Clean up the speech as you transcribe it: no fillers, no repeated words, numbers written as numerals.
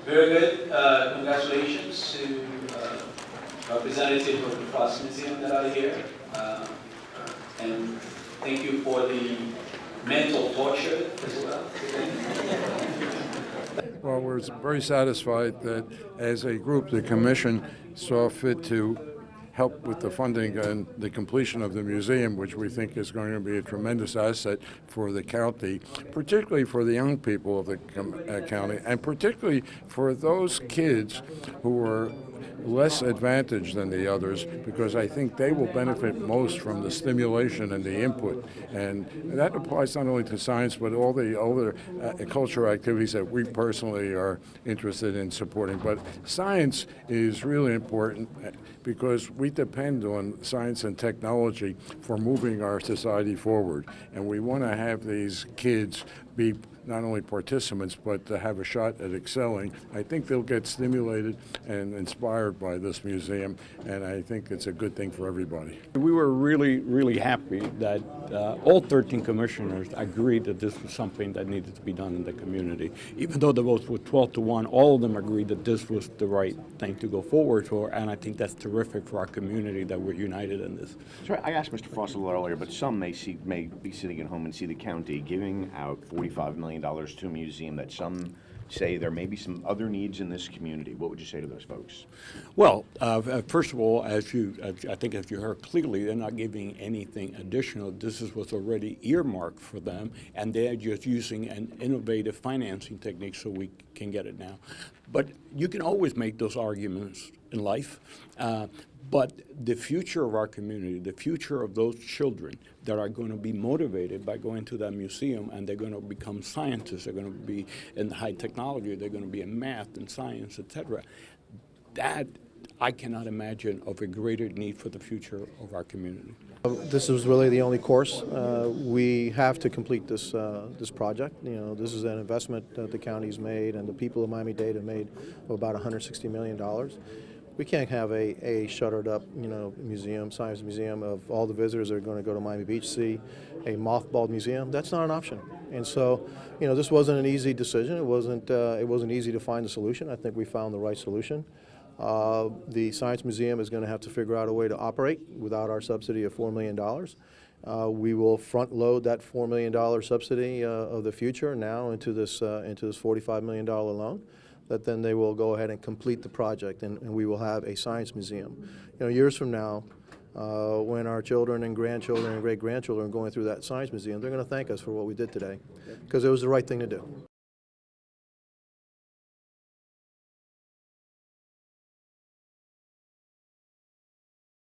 Very good. Congratulations to representative of the Frost Museum that are here. And thank you for the mental torture as well. Well, we're very satisfied that as a group, the Commission saw fit to help with the funding and the completion of the museum, which we think is going to be a tremendous asset for the county, particularly for the young people of the county, and particularly for those kids who are less advantaged than the others, because I think they will benefit most from the stimulation and the input. And that applies not only to science, but all the other cultural activities that we personally are interested in supporting. But science is really important because we depend on science and technology for moving our society forward. And we want to have these kids be not only participants, but to have a shot at excelling. I think they'll get stimulated and inspired by this museum, and I think it's a good thing for everybody. We were really, really happy that all 13 commissioners agreed that this was something that needed to be done in the community. Even though the votes were 12-1, all of them agreed that this was the right thing to go forward for, and I think that's terrific for our community that we're united in this. So I asked Mr. Frost a little earlier, but some may be sitting at home and see the county giving out $45 million to a museum that some say there may be some other needs in this community. What would you say to those folks? Well, first of all, I think as you heard clearly, they're not giving anything additional. This is what's already earmarked for them, and they're just using an innovative financing technique so we can get it now. But you can always make those arguments in life. But the future of our community, the future of those children that are going to be motivated by going to that museum, and they're going to become scientists, they're going to be in high technology, they're going to be in math and science, etc. That I cannot imagine of a greater need for the future of our community. This is really the only course. We have to complete this this project. You know, this is an investment that the county's made and the people of Miami-Dade have made of about $160 million. We can't have a shuttered up, museum, science museum of all the visitors that are going to go to Miami Beach see a mothballed museum. That's not an option. And so, this wasn't an easy decision. It wasn't easy to find a solution. I think we found the right solution. The Science Museum is going to have to figure out a way to operate without our subsidy of $4 million. We will front load that $4 million subsidy of the future now into this $45 million loan. That then they will go ahead and complete the project, and we will have a science museum. Years from now, when our children and grandchildren and great-grandchildren are going through that science museum, they're going to thank us for what we did today, because it was the right thing to do.